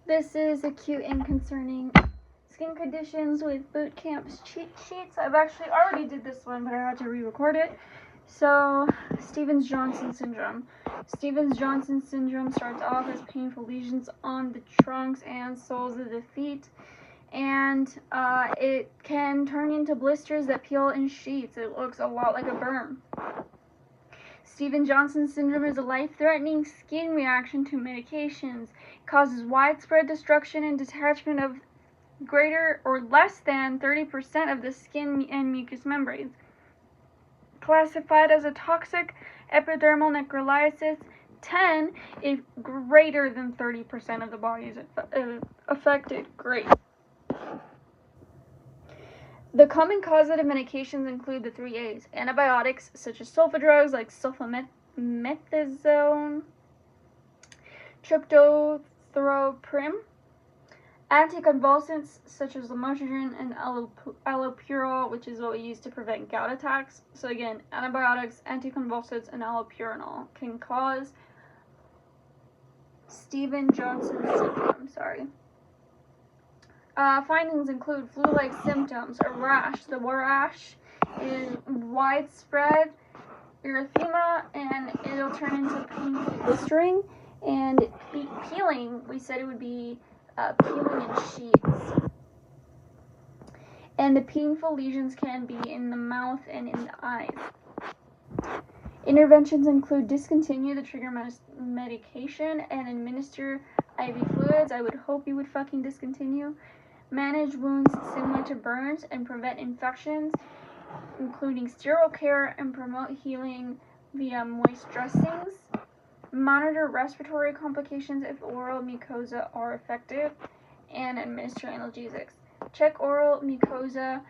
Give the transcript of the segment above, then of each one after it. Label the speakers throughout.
Speaker 1: This is acute and concerning skin conditions with boot camp's cheat sheets. I've actually already did this one, but I had to re-record it. So, Stevens-Johnson syndrome. Stevens-Johnson syndrome starts off as painful lesions on the trunks and soles of the feet, and it can turn into blisters that peel in sheets. It looks a lot like a burn. Stevens-Johnson syndrome is a life-threatening skin reaction to medications. It causes widespread destruction and detachment of greater or less than 30% of the skin and mucous membranes. Classified as a toxic epidermal necrolysis, 10 if greater than 30% of the body is affected. Great. The common causative medications include the 3 A's. Antibiotics, such as sulfa drugs like sulfamethoxam, tryptophan, anticonvulsants, such as lamotrigine and allopurinol, which is what we use to prevent gout attacks. So again, antibiotics, anticonvulsants, and allopurinol can cause Stevens-Johnson syndrome. Findings include flu-like symptoms, a rash. The rash is widespread erythema, and it'll turn into painful blistering and peeling. We said it would be peeling in sheets. And the painful lesions can be in the mouth and in the eyes. Interventions include discontinue the trigger medication and administer IV fluids. I would hope you would fucking discontinue. Manage wounds similar to burns and prevent infections, including sterile care, and promote healing via moist dressings. Monitor respiratory complications if oral mucosa are affected, and administer analgesics. Check oral mucosa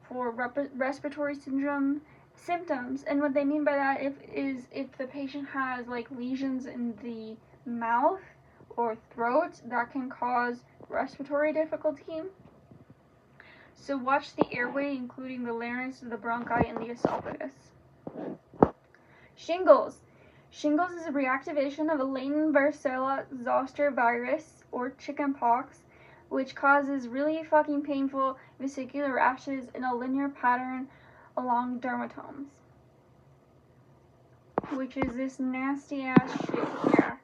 Speaker 1: for respiratory syndrome symptoms, and what they mean by that is if the patient has like lesions in the mouth or throat, that can cause respiratory difficulty. So watch the airway, including the larynx, the bronchi, and the esophagus. Shingles. Shingles is a reactivation of a latent varicella zoster virus, or chickenpox, which causes really fucking painful vesicular rashes in a linear pattern along dermatomes, which is this nasty ass shit here.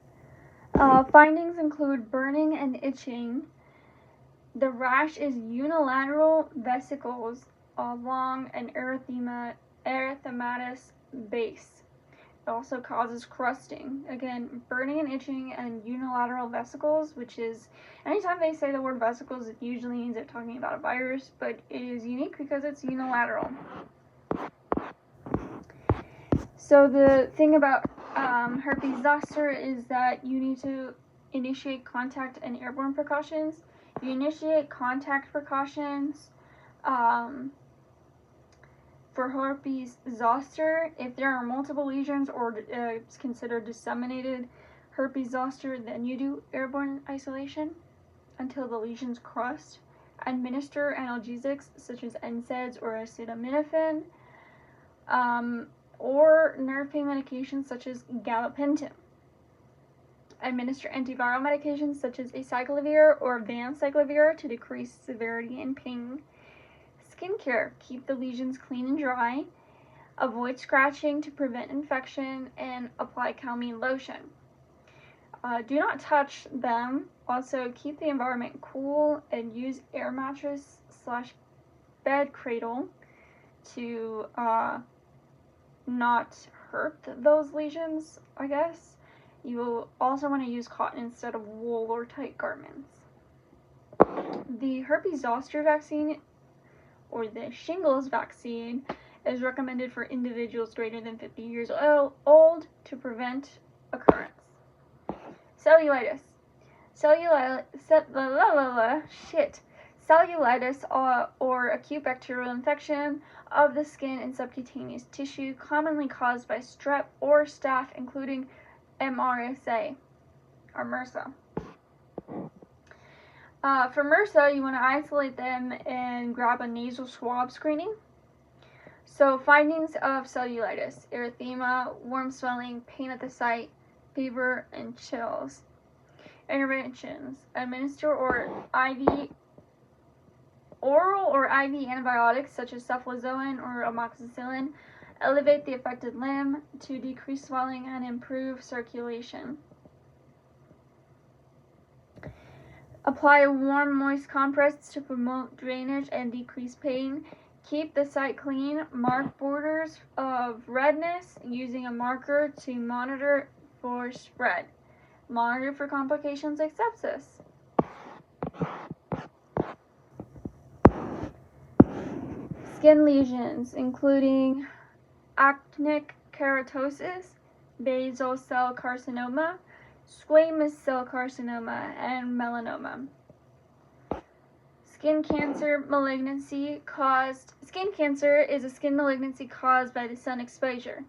Speaker 1: Findings include burning and itching. The rash is unilateral vesicles along an erythematous base. It also causes crusting. Again, burning and itching and unilateral vesicles, which is, anytime they say the word vesicles, it usually means they're talking about a virus, but it is unique because it's unilateral. So the thing about herpes zoster is that you need to initiate contact and airborne precautions. You initiate contact precautions for herpes zoster if there are multiple lesions or it's considered disseminated herpes zoster. Then you do airborne isolation until the lesions crust. Administer analgesics such as NSAIDs or acetaminophen, or nerve pain medications such as gabapentin. Administer antiviral medications such as acyclovir or vanciclovir to decrease severity and pain. Skincare. Keep the lesions clean and dry. Avoid scratching to prevent infection, and apply Calmine lotion. Do not touch them. Also, keep the environment cool and use air mattress / bed cradle to not hurt those lesions, I guess. You will also want to use cotton instead of wool or tight garments. The herpes zoster vaccine, or the shingles vaccine, is recommended for individuals greater than 50 years old to prevent occurrence. Cellulitis. Cellulitis or acute bacterial infection of the skin and subcutaneous tissue, commonly caused by strep or staph, including MRSA or MRSA. For MRSA, you want to isolate them and grab a nasal swab screening. So findings of cellulitis: erythema, warm swelling, pain at the site, fever, and chills. Interventions: administer oral or IV antibiotics such as ceftriaxone or amoxicillin. Elevate the affected limb to decrease swelling and improve circulation. Apply warm, moist compress to promote drainage and decrease pain. Keep the site clean. Mark borders of redness using a marker to monitor for spread. Monitor for complications like sepsis. Skin lesions, including actinic keratosis, basal cell carcinoma, squamous cell carcinoma, and melanoma. Skin cancer is a skin malignancy caused by the sun exposure.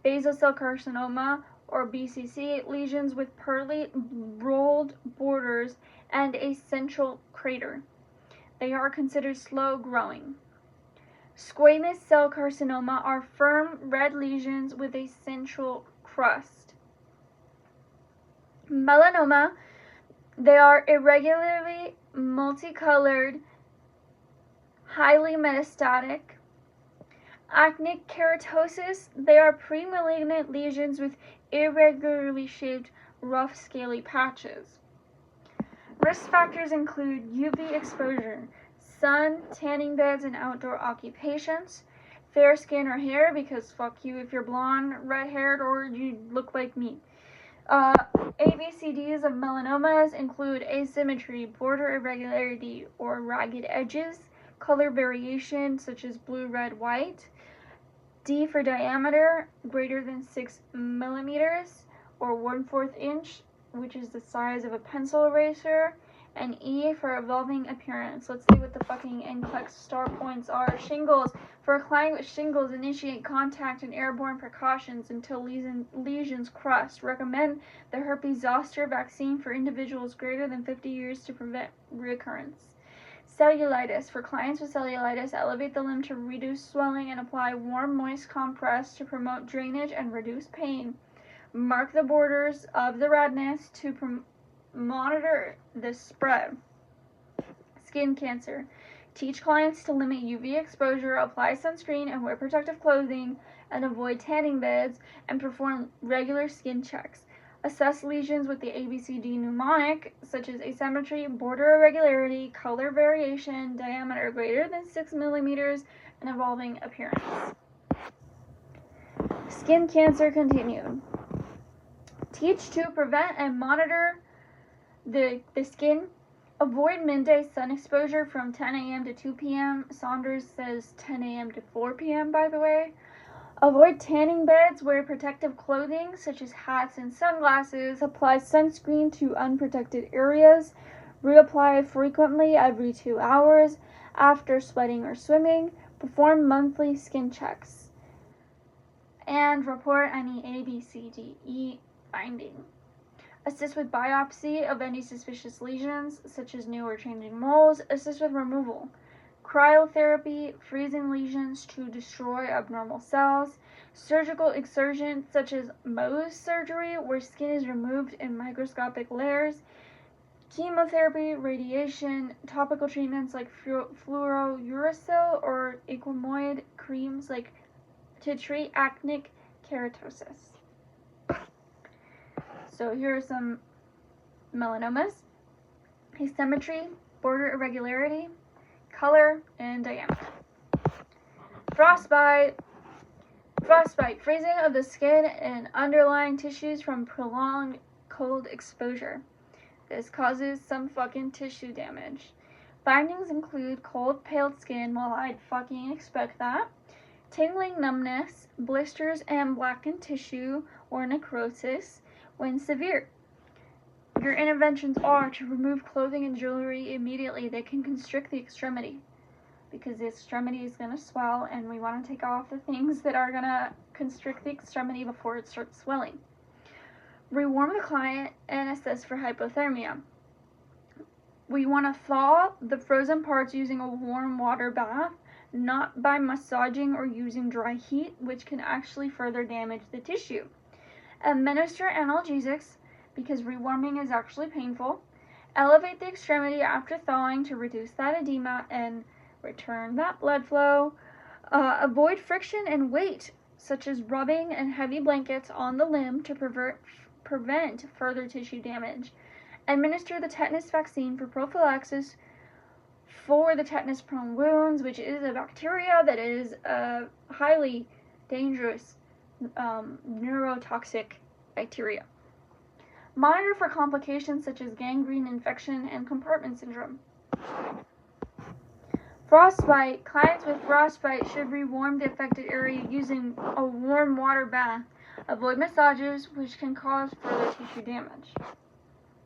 Speaker 1: Basal cell carcinoma, or BCC, lesions with pearly rolled borders and a central crater. They are considered slow growing. Squamous cell carcinoma are firm red lesions with a central crust. Melanoma, they are irregularly multicolored, highly metastatic. Actinic keratosis, they are premalignant lesions with irregularly shaped, rough, scaly patches. Risk factors include UV exposure, sun, tanning beds, and outdoor occupations. Fair skin or hair, because fuck you if you're blonde, red-haired, or you look like me. ABCDs of melanomas include asymmetry, border irregularity, or ragged edges, color variation, such as blue, red, white. D for diameter, greater than 6 millimeters, or 1/4 inch, which is the size of a pencil eraser. And E for evolving appearance. Let's see what the fucking NCLEX star points are. Shingles. For a client with shingles, initiate contact and airborne precautions until lesions crust. Recommend the herpes zoster vaccine for individuals greater than 50 years to prevent recurrence. Cellulitis. For clients with cellulitis, elevate the limb to reduce swelling and apply warm, moist compress to promote drainage and reduce pain. Mark the borders of the redness to monitor the spread. Skin cancer. Teach clients to limit UV exposure, apply sunscreen and wear protective clothing, and avoid tanning beds, and perform regular skin checks. Assess lesions with the ABCD mnemonic, such as asymmetry, border irregularity, color variation, diameter greater than 6 millimeters, and evolving appearance. Skin cancer continued. Teach to prevent and monitor the skin. Avoid midday sun exposure from 10 a.m. to 2 p.m. Saunders says 10 a.m. to 4 p.m., by the way. Avoid tanning beds. Wear protective clothing such as hats and sunglasses. Apply sunscreen to unprotected areas. Reapply frequently every 2 hours after sweating or swimming. Perform monthly skin checks. And report any ABCDE finding. Assist with biopsy of any suspicious lesions, such as new or changing moles. Assist with removal. Cryotherapy, freezing lesions to destroy abnormal cells. Surgical excision, such as Mohs surgery, where skin is removed in microscopic layers. Chemotherapy, radiation, topical treatments like fluorouracil or equimoid creams like to treat actinic keratosis. So here are some melanomas: asymmetry, border irregularity, color, and diameter. Frostbite, freezing of the skin and underlying tissues from prolonged cold exposure. This causes some fucking tissue damage. Findings include cold, pale skin, well, I'd fucking expect that, tingling numbness, blisters and blackened tissue or necrosis when severe. Your interventions are to remove clothing and jewelry immediately that can constrict the extremity, because the extremity is going to swell and we want to take off the things that are going to constrict the extremity before it starts swelling. Rewarm the client and assess for hypothermia. We want to thaw the frozen parts using a warm water bath, not by massaging or using dry heat, which can actually further damage the tissue. Administer analgesics because rewarming is actually painful. Elevate the extremity after thawing to reduce that edema and return that blood flow. Avoid friction and weight, such as rubbing and heavy blankets on the limb to prevent further tissue damage. Administer the tetanus vaccine for prophylaxis for the tetanus-prone wounds, which is a bacteria that is a highly dangerous neurotoxic bacteria. Monitor for complications such as gangrene infection and compartment syndrome. Frostbite. Clients with frostbite should rewarm the affected area using a warm water bath. Avoid massages, which can cause further tissue damage.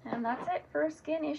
Speaker 1: And that's it for skin issues.